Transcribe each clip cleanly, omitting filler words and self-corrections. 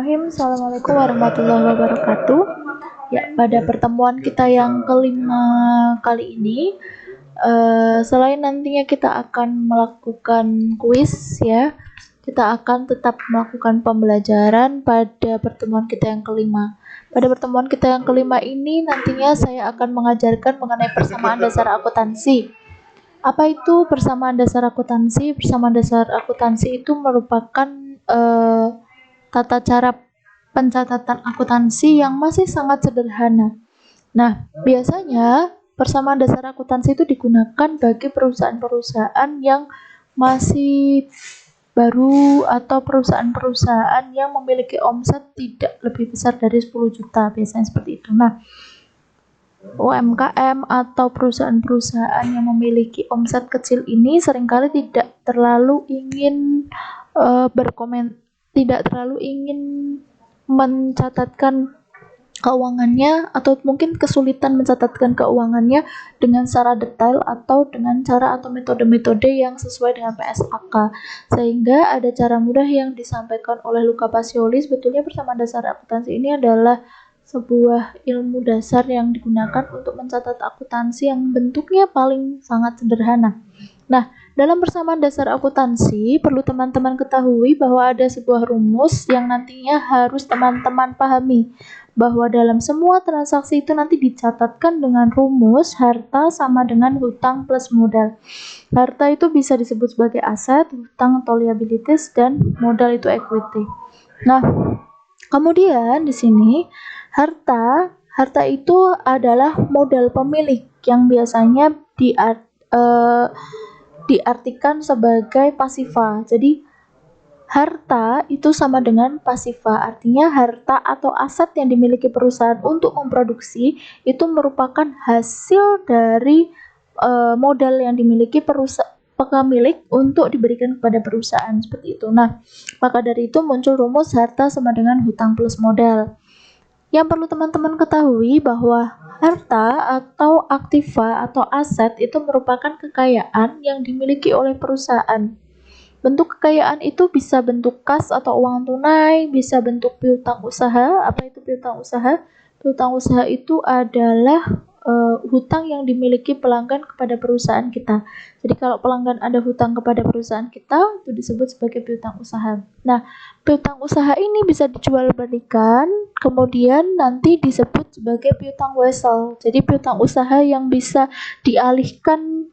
Assalamualaikum warahmatullahi wabarakatuh. Ya, pada pertemuan kita yang kelima kali ini, selain nantinya kita akan melakukan kuis ya, kita akan tetap melakukan pembelajaran pada pertemuan kita yang kelima. Pada pertemuan kita yang kelima ini nantinya saya akan mengajarkan mengenai persamaan dasar akuntansi. Apa itu persamaan dasar akuntansi? Persamaan dasar akuntansi itu merupakan eh, tata cara pencatatan akuntansi yang masih sangat sederhana. Nah, biasanya persamaan dasar akuntansi itu digunakan bagi perusahaan-perusahaan yang masih baru atau perusahaan-perusahaan yang memiliki omset tidak lebih besar dari 10 juta, biasanya seperti itu. Nah, UMKM atau perusahaan-perusahaan yang memiliki omset kecil ini seringkali tidak terlalu ingin tidak terlalu ingin mencatatkan keuangannya atau mungkin kesulitan mencatatkan keuangannya dengan secara detail atau dengan cara atau metode-metode yang sesuai dengan PSAK, sehingga ada cara mudah yang disampaikan oleh Luca Pacioli. Sebetulnya persamaan dasar akuntansi ini adalah sebuah ilmu dasar yang digunakan untuk mencatat akuntansi yang bentuknya paling sangat sederhana. Nah, dalam persamaan dasar akuntansi perlu teman-teman ketahui bahwa ada sebuah rumus yang nantinya harus teman-teman pahami, bahwa dalam semua transaksi itu nanti dicatatkan dengan rumus harta sama dengan hutang plus modal. Harta itu bisa disebut sebagai aset, hutang atau liabilities, dan modal itu equity. Nah, kemudian di sini harta itu adalah modal pemilik yang biasanya diartikan sebagai pasiva. Jadi harta itu sama dengan pasiva, artinya harta atau aset yang dimiliki perusahaan untuk memproduksi itu merupakan hasil dari modal yang dimiliki pemilik untuk diberikan kepada perusahaan, seperti itu. Nah, maka dari itu muncul rumus harta sama dengan hutang plus modal. Yang perlu teman-teman ketahui bahwa harta atau aktiva atau aset itu merupakan kekayaan yang dimiliki oleh perusahaan. Bentuk kekayaan itu bisa bentuk kas atau uang tunai, bisa bentuk piutang usaha. Apa itu piutang usaha? Piutang usaha itu adalah hutang yang dimiliki pelanggan kepada perusahaan kita. Jadi kalau pelanggan ada hutang kepada perusahaan kita, itu disebut sebagai piutang usaha. Nah, piutang usaha ini bisa dijual belikan, kemudian nanti disebut sebagai piutang wesel. Jadi piutang usaha yang bisa dialihkan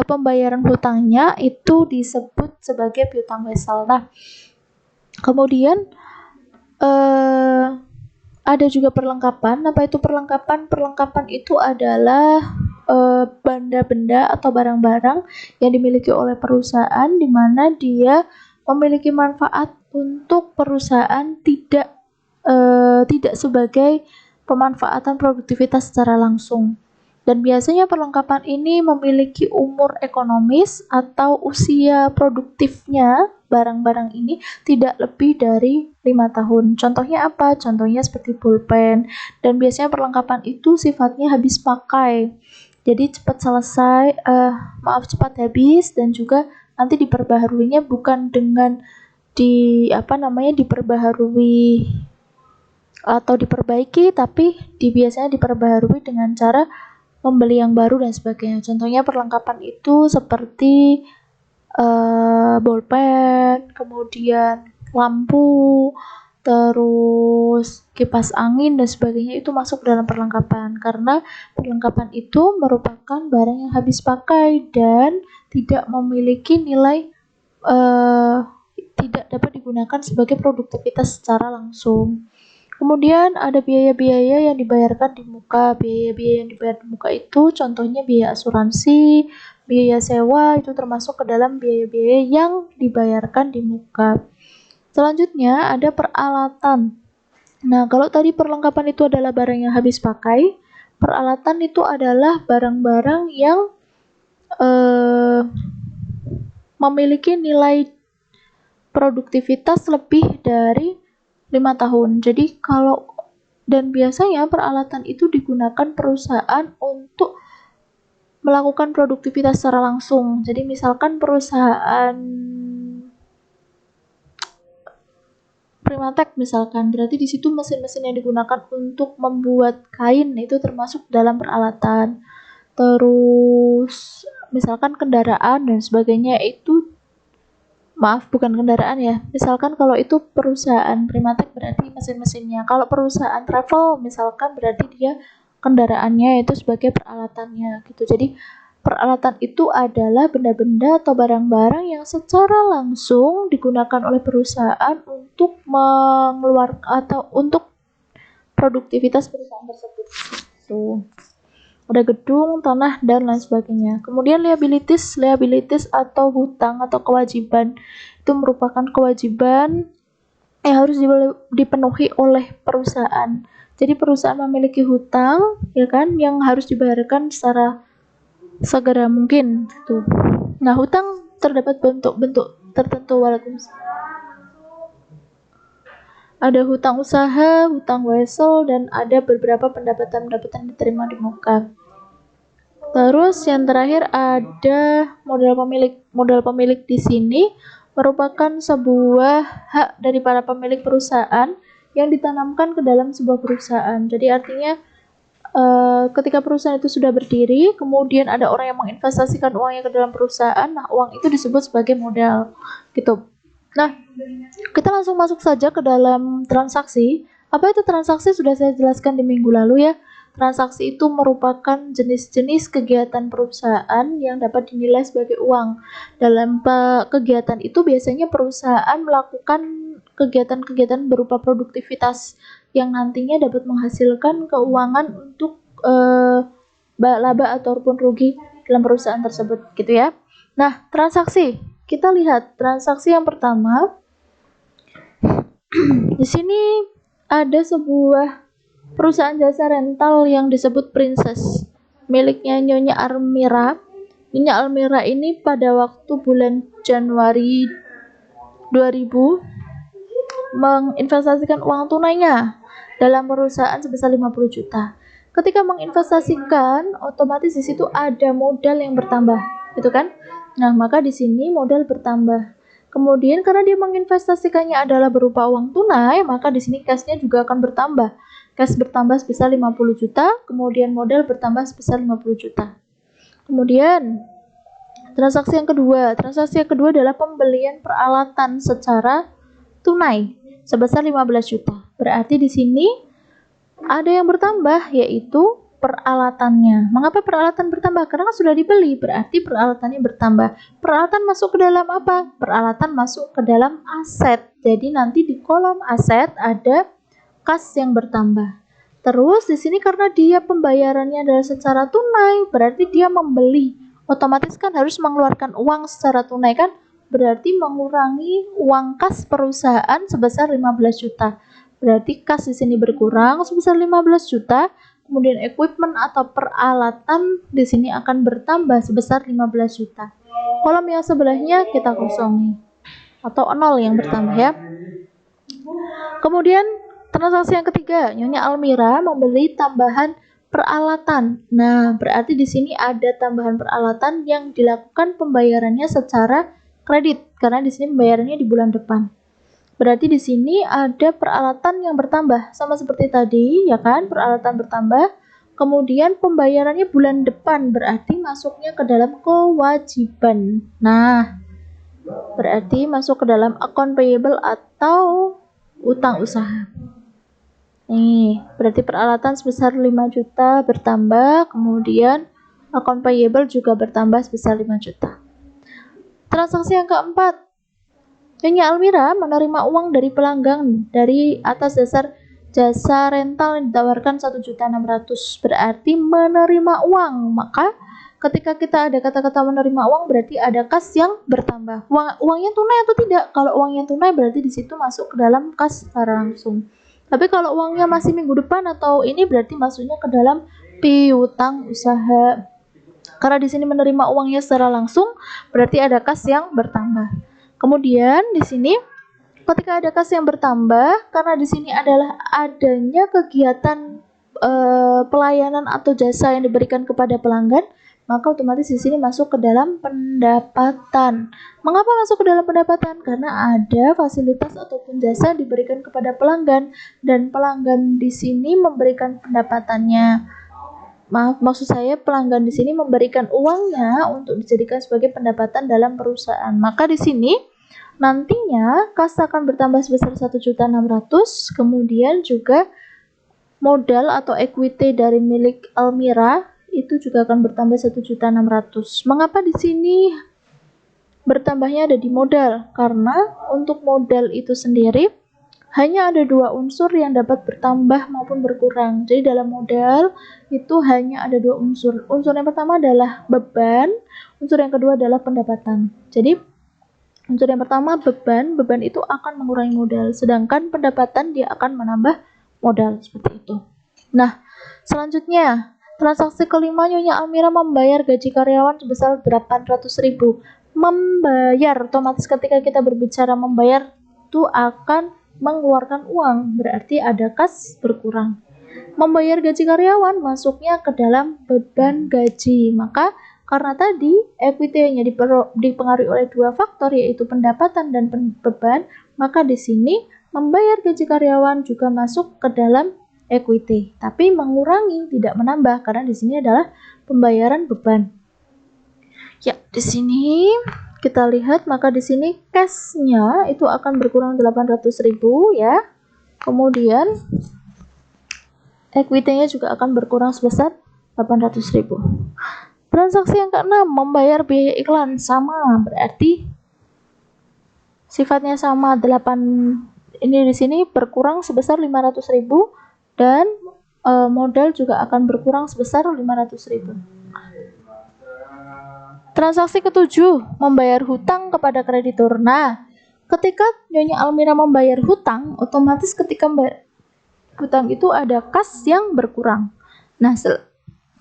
pembayaran hutangnya itu disebut sebagai piutang wesel. Nah, kemudian ada juga perlengkapan. Apa itu perlengkapan? Perlengkapan itu adalah benda-benda atau barang-barang yang dimiliki oleh perusahaan di mana dia memiliki manfaat untuk perusahaan, tidak sebagai pemanfaatan produktivitas secara langsung. Dan biasanya perlengkapan ini memiliki umur ekonomis atau usia produktifnya barang-barang ini tidak lebih dari 5 tahun. Contohnya apa? Contohnya seperti pulpen. Dan biasanya perlengkapan itu sifatnya habis pakai. Jadi cepat cepat habis, dan juga nanti diperbaharuinya bukan dengan diperbaharui atau diperbaiki, tapi biasanya diperbaharui dengan cara membeli yang baru dan sebagainya. Contohnya perlengkapan itu seperti bolpen, kemudian lampu, terus kipas angin dan sebagainya, itu masuk dalam perlengkapan, karena perlengkapan itu merupakan barang yang habis pakai dan tidak memiliki nilai tidak dapat digunakan sebagai produktivitas secara langsung. Kemudian ada biaya-biaya yang dibayarkan di muka. Biaya-biaya yang dibayar di muka itu contohnya biaya asuransi, biaya sewa, itu termasuk ke dalam biaya-biaya yang dibayarkan di muka. Selanjutnya ada peralatan. Nah, kalau tadi perlengkapan itu adalah barang yang habis pakai, peralatan itu adalah barang-barang yang memiliki nilai produktivitas lebih dari 5 tahun. Jadi dan biasanya peralatan itu digunakan perusahaan untuk melakukan produktivitas secara langsung. Jadi misalkan perusahaan Primatek misalkan, berarti di situ mesin-mesin yang digunakan untuk membuat kain itu termasuk dalam peralatan. Terus misalkan kendaraan dan sebagainya itu, maaf bukan kendaraan ya, misalkan kalau itu perusahaan Primatek berarti mesin-mesinnya, kalau perusahaan travel misalkan berarti dia kendaraannya itu sebagai peralatannya gitu. Jadi peralatan itu adalah benda-benda atau barang-barang yang secara langsung digunakan oleh perusahaan untuk mengeluarkan atau untuk produktivitas perusahaan tersebut. Tuh. Ada gedung, tanah, dan lain sebagainya. Kemudian liabilities atau hutang atau kewajiban. Itu merupakan kewajiban yang harus dipenuhi oleh perusahaan. Jadi perusahaan memiliki hutang, ya kan, yang harus dibayarkan secara segera mungkin. Tuh. Nah, hutang terdapat bentuk-bentuk tertentu. Ada hutang usaha, hutang wesel, dan ada beberapa pendapatan-pendapatan diterima di muka. Terus yang terakhir ada modal pemilik. Modal pemilik di sini merupakan sebuah hak dari para pemilik perusahaan yang ditanamkan ke dalam sebuah perusahaan. Jadi artinya ketika perusahaan itu sudah berdiri, kemudian ada orang yang menginvestasikan uangnya ke dalam perusahaan, nah uang itu disebut sebagai modal gitu. Nah, kita langsung masuk saja ke dalam transaksi. Apa itu transaksi? Sudah saya jelaskan di minggu lalu ya. Transaksi itu merupakan jenis-jenis kegiatan perusahaan yang dapat dinilai sebagai uang. Dalam kegiatan itu biasanya perusahaan melakukan kegiatan-kegiatan berupa produktivitas yang nantinya dapat menghasilkan keuangan untuk laba ataupun rugi dalam perusahaan tersebut gitu ya. Nah, transaksi. Kita lihat transaksi yang pertama. Di sini ada sebuah perusahaan jasa rental yang disebut Princess, miliknya Nyonya Almira. Nyonya Almira ini pada waktu bulan Januari 2000 menginvestasikan uang tunainya dalam perusahaan sebesar 50 juta. Ketika menginvestasikan, otomatis di situ ada modal yang bertambah, gitu kan? Nah, maka di sini modal bertambah. Kemudian karena dia menginvestasikannya adalah berupa uang tunai, maka di sini cashnya juga akan bertambah. Cash bertambah sebesar 50 juta, kemudian modal bertambah sebesar 50 juta. Kemudian transaksi yang kedua. Transaksi yang kedua adalah pembelian peralatan secara tunai sebesar 15 juta. Berarti di sini ada yang bertambah, yaitu peralatannya. Mengapa peralatan bertambah? Karena sudah dibeli, berarti peralatannya bertambah. Peralatan masuk ke dalam apa? Peralatan masuk ke dalam aset. Jadi nanti di kolom aset ada kas yang bertambah. Terus di sini karena dia pembayarannya adalah secara tunai, berarti dia membeli. Otomatis kan harus mengeluarkan uang secara tunai kan? Berarti mengurangi uang kas perusahaan sebesar 15 juta. Berarti kas di sini berkurang sebesar 15 juta. Kemudian equipment atau peralatan di sini akan bertambah sebesar 15 juta. Kolom yang sebelahnya kita kosongi atau 0 yang bertambah ya. Kemudian transaksi yang ketiga, Nyonya Almira membeli tambahan peralatan. Nah, berarti di sini ada tambahan peralatan yang dilakukan pembayarannya secara kredit karena di sini pembayarannya di bulan depan. Berarti di sini ada peralatan yang bertambah, sama seperti tadi, ya kan? Peralatan bertambah, kemudian pembayarannya bulan depan, berarti masuknya ke dalam kewajiban. Nah, berarti masuk ke dalam account payable atau utang usaha. Nih, berarti peralatan sebesar 5 juta bertambah, kemudian account payable juga bertambah sebesar 5 juta. Transaksi yang keempat, Nyonya Almira menerima uang dari pelanggan dari atas dasar jasa rental yang ditawarkan 1.600.000, berarti menerima uang. Maka ketika kita ada kata-kata menerima uang berarti ada kas yang bertambah. Uangnya tunai atau tidak? Kalau uangnya tunai berarti di situ masuk ke dalam kas secara langsung. Tapi kalau uangnya masih minggu depan atau ini berarti masuknya ke dalam piutang usaha. Karena di sini menerima uangnya secara langsung berarti ada kas yang bertambah. Kemudian di sini ketika ada kas yang bertambah, karena di sini adalah adanya kegiatan pelayanan atau jasa yang diberikan kepada pelanggan, maka otomatis di sini masuk ke dalam pendapatan. Mengapa masuk ke dalam pendapatan? Karena ada fasilitas ataupun jasa diberikan kepada pelanggan dan pelanggan di sini memberikan pendapatannya. Maksud saya pelanggan di sini memberikan uangnya untuk dijadikan sebagai pendapatan dalam perusahaan. Maka di sini nantinya kas akan bertambah sebesar 1.600.000, kemudian juga modal atau equity dari milik Almira itu juga akan bertambah 1.600.000. Mengapa di sini bertambahnya ada di modal? Karena untuk modal itu sendiri hanya ada dua unsur yang dapat bertambah maupun berkurang. Jadi dalam modal itu hanya ada dua unsur. Unsur yang pertama adalah beban, unsur yang kedua adalah pendapatan. Jadi unsur yang pertama beban itu akan mengurangi modal, sedangkan pendapatan dia akan menambah modal, seperti itu. Nah, selanjutnya transaksi kelima, Nyonya Almira membayar gaji karyawan sebesar 800.000. Membayar, otomatis ketika kita berbicara membayar itu akan mengeluarkan uang, berarti ada kas berkurang. Membayar gaji karyawan masuknya ke dalam beban gaji. Maka karena tadi equity-nya dipengaruhi oleh dua faktor, yaitu pendapatan dan beban, maka di sini membayar gaji karyawan juga masuk ke dalam equity, tapi mengurangi, tidak menambah, karena di sini adalah pembayaran beban. Ya, di sini kita lihat, maka di sini cash-nya itu akan berkurang 800.000 ya. Kemudian equity-nya juga akan berkurang sebesar 800.000. Transaksi yang keenam, membayar biaya iklan, sama, berarti sifatnya sama, 8 ini di sini berkurang sebesar 500.000 dan modal juga akan berkurang sebesar 500.000. Transaksi ketujuh, membayar hutang kepada kreditur. Nah, ketika Nyonya Almira membayar hutang, otomatis ketika membayar hutang itu ada kas yang berkurang. Nah,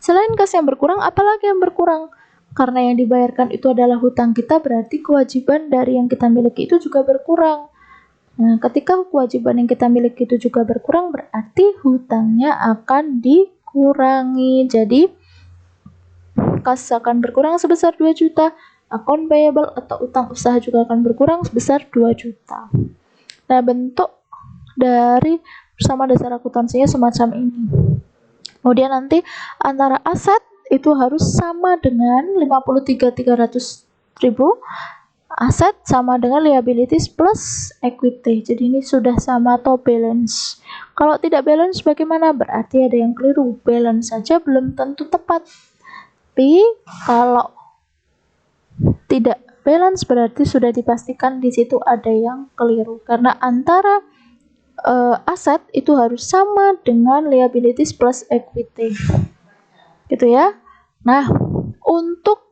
selain kas yang berkurang, apalagi yang berkurang? Karena yang dibayarkan itu adalah hutang kita, berarti kewajiban dari yang kita miliki itu juga berkurang. Nah, ketika kewajiban yang kita miliki itu juga berkurang, berarti hutangnya akan dikurangi. Jadi, kas akan berkurang sebesar 2 juta, account payable atau utang usaha juga akan berkurang sebesar 2 juta. Nah, bentuk dari bersama dasar akuntansinya semacam ini. Kemudian nanti antara aset itu harus sama dengan 53.300.000, aset sama dengan liabilities plus equity. Jadi ini sudah sama atau balance. Kalau tidak balance bagaimana? Berarti ada yang keliru. Balance saja belum tentu tepat. Tapi kalau tidak balance berarti sudah dipastikan di situ ada yang keliru. Karena antara aset itu harus sama dengan liabilities plus equity. Gitu ya. Nah, untuk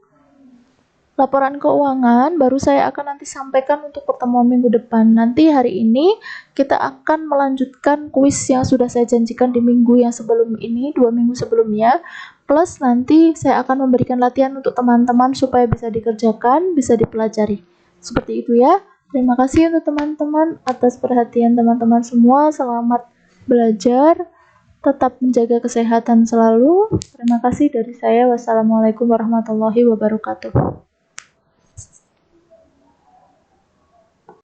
laporan keuangan baru saya akan nanti sampaikan untuk pertemuan minggu depan. Nanti hari ini kita akan melanjutkan kuis yang sudah saya janjikan di minggu yang sebelum ini, 2 minggu sebelumnya. Plus nanti saya akan memberikan latihan untuk teman-teman supaya bisa dikerjakan, bisa dipelajari. Seperti itu ya. Terima kasih untuk teman-teman atas perhatian teman-teman semua. Selamat belajar. Tetap menjaga kesehatan selalu. Terima kasih dari saya. Wassalamualaikum warahmatullahi wabarakatuh.